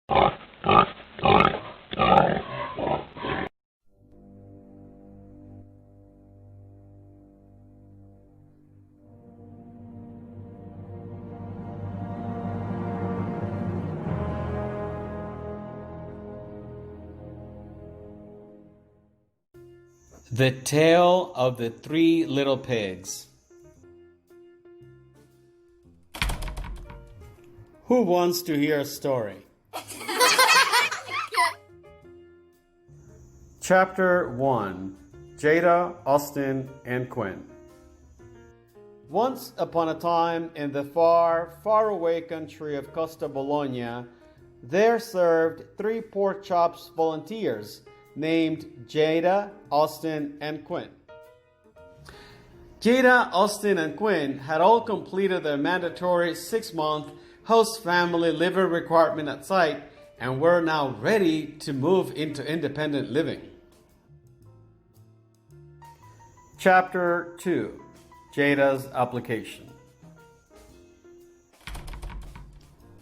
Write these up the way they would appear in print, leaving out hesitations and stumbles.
The Tale of the Three Little Pigs. Who wants to hear a story? Chapter 1. Jada, Austin, and Quinn. Once upon a time in the far, far away country of Costa Bologna, there served 3 pork chops volunteers named Jada, Austin, and Quinn. Jada, Austin, and Quinn had all completed their mandatory 6-month host family living requirement at site and were now ready to move into independent living. Chapter 2. Jada's Application.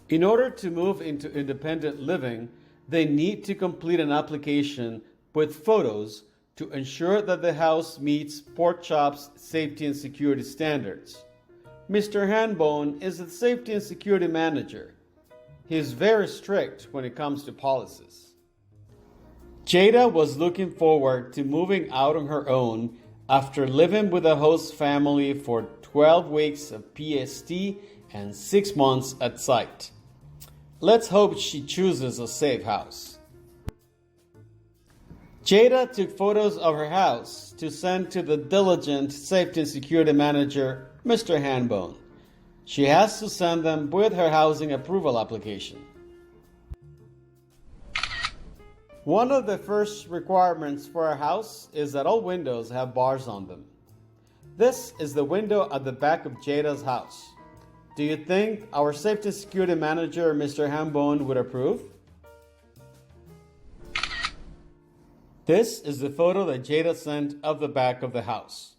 In order to move into independent living, they need to complete an application with photos to ensure that the house meets Pork Chop's safety and security standards. Mr. Handbone is the safety and security manager. He is very strict when it comes to policies. Jada was looking forward to moving out on her own after living with a host family for 12 weeks of PST and 6 months at site. Let's hope she chooses a safe house. Jada took photos of her house to send to the diligent safety and security manager, Mr. Handbone. She has to send them with her housing approval application. One of the first requirements for a house is that all windows have bars on them. This is the window at the back of Jada's house. Do you think our safety and security manager, Mr. Handbone, would approve? This is the photo that Jada sent of the back of the house.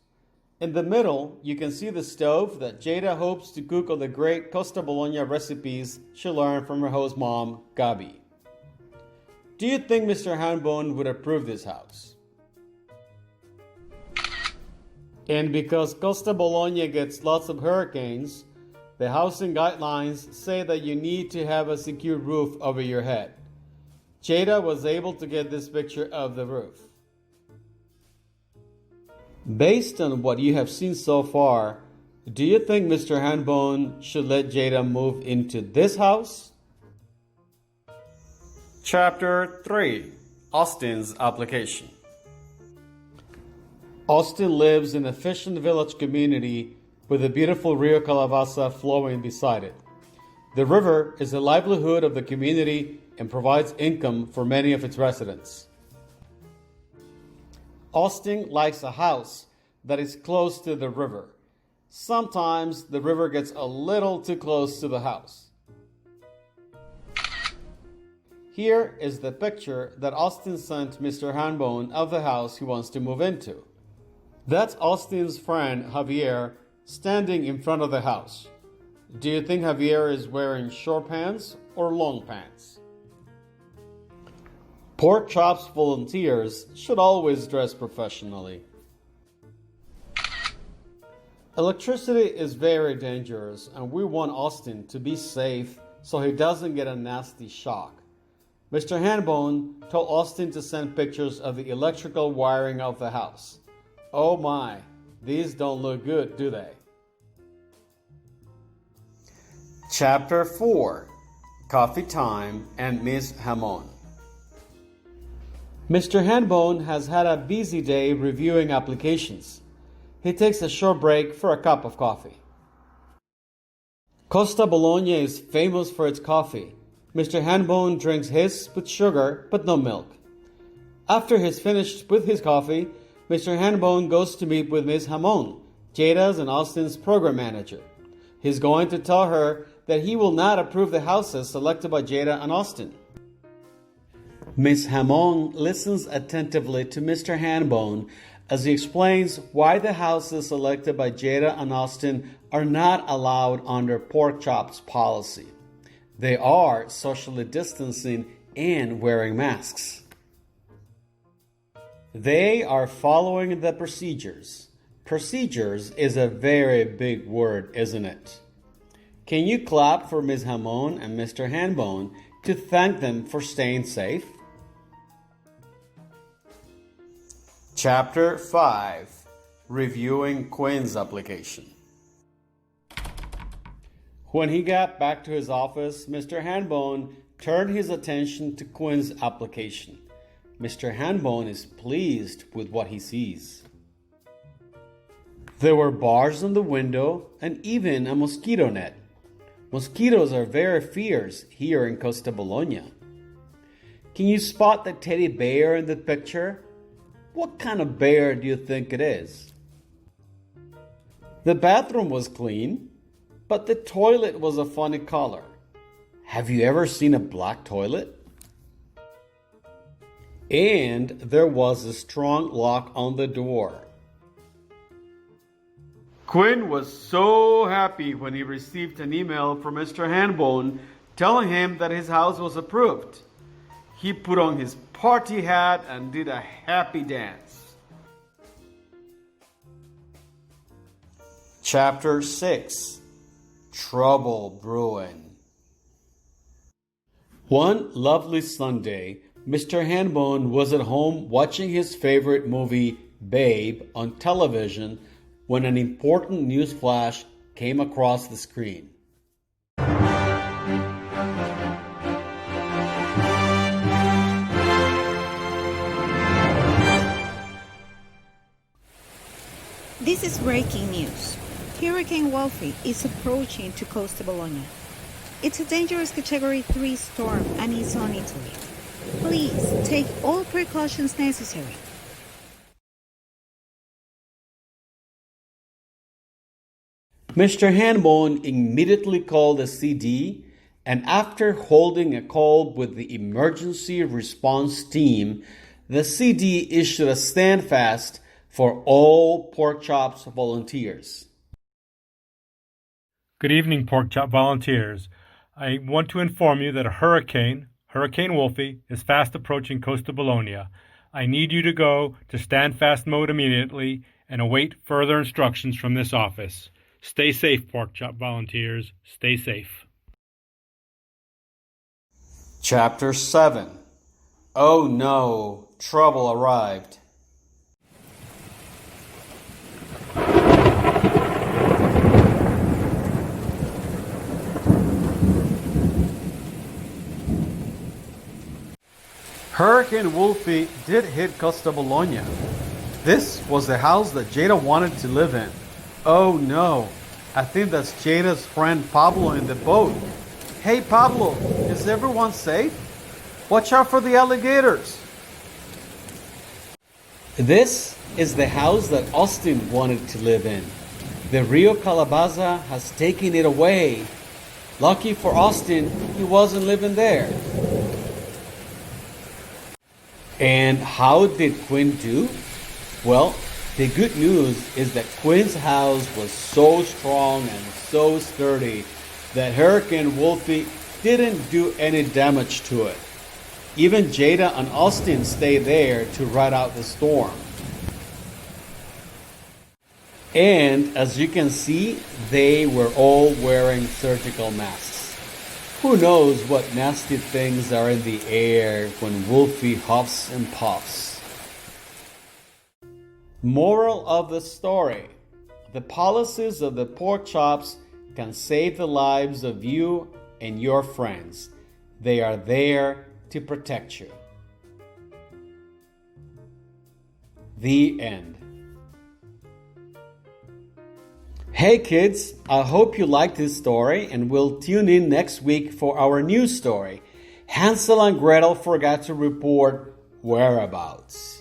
In the middle, you can see the stove that Jada hopes to cook all the great Costa Bologna recipes she learned from her host mom, Gabi. Do you think Mr. Handbone would approve this house? And because Costa Bologna gets lots of hurricanes, the housing guidelines say that you need to have a secure roof over your head. Jada was able to get this picture of the roof. Based on what you have seen so far, do you think Mr. Handbone should let Jada move into this house? Chapter 3. Austin's Application. Austin lives in a fishing village community with a beautiful Rio Calabaza flowing beside it. The river is the livelihood of the community and provides income for many of its residents. Austin likes a house that is close to the river. Sometimes the river gets a little too close to the house. Here is the picture that Austin sent Mr. Handbone of the house he wants to move into. That's Austin's friend Javier standing in front of the house. Do you think Javier is wearing short pants or long pants? Pork Chops volunteers should always dress professionally. Electricity is very dangerous and we want Austin to be safe so he doesn't get a nasty shock. Mr. Handbone told Austin to send pictures of the electrical wiring of the house. Oh my, these don't look good, do they? Chapter 4. Coffee Time and Miss Hamon. Mr. Handbone has had a busy day reviewing applications. He takes a short break for a cup of coffee. Costa Bologna is famous for its coffee. Mr. Handbone drinks his with sugar but no milk. After he's finished with his coffee, Mr. Handbone goes to meet with Miss Hamon, Jada's and Austin's program manager. He's going to tell her that he will not approve the houses selected by Jada and Austin. Miss Hamon listens attentively to Mr. Handbone as he explains why the houses selected by Jada and Austin are not allowed under Pork Chop's policy. They are socially distancing and wearing masks. They are following the procedures. Procedures is a very big word, isn't it? Can you clap for Ms. Hamon and Mr. Handbone to thank them for staying safe? Chapter 5. Reviewing Quinn's application. When he got back to his office, Mr. Handbone turned his attention to Quinn's application. Mr. Handbone is pleased with what he sees. There were bars on the window and even a mosquito net. Mosquitoes are very fierce here in Costa Bologna. Can you spot the teddy bear in the picture? What kind of bear do you think it is? The bathroom was clean, but the toilet was a funny color. Have you ever seen a black toilet? And there was a strong lock on the door. Quinn was so happy when he received an email from Mr. Handbone telling him that his house was approved. He put on his party hat and did a happy dance. Chapter 6. Trouble Brewing. One lovely Sunday, Mr. Handbone was at home watching his favorite movie, Babe, on television when an important news flash came across the screen. This is breaking news. Hurricane Wolfie is approaching to Costa Bologna. It's a dangerous Category 3 storm and is on Italy. Please take all precautions necessary. Mr. Handbone immediately called the CD, and after holding a call with the emergency response team, the CD issued a standfast for all Pork Chops volunteers. Good evening, Pork Chop volunteers. I want to inform you that a Hurricane Wolfie, is fast approaching Costa Bologna. I need you to go to standfast mode immediately and await further instructions from this office. Stay safe, Pork Chop volunteers. Stay safe. Chapter 7. Oh no, trouble arrived. Hurricane Wolfie did hit Costa Bologna. This was the house that Jada wanted to live in. Oh no, I think that's Jada's friend Pablo in the boat. Hey Pablo, is everyone safe? Watch out for the alligators. This is the house that Austin wanted to live in. The Rio Calabaza has taken it away. Lucky for Austin, he wasn't living there. And how did Quinn do? Well, the good news is that Quinn's house was so strong and so sturdy that Hurricane Wolfie didn't do any damage to it. Even Jada and Austin stayed there to ride out the storm. And as you can see, they were all wearing surgical masks. Who knows what nasty things are in the air when Wolfie huffs and puffs. Moral of the story: the policies of the Pork Chops can save the lives of you and your friends. They are there to protect you. The end. Hey kids, I hope you liked this story and will tune in next week for our new story. Hansel and Gretel forgot to report whereabouts.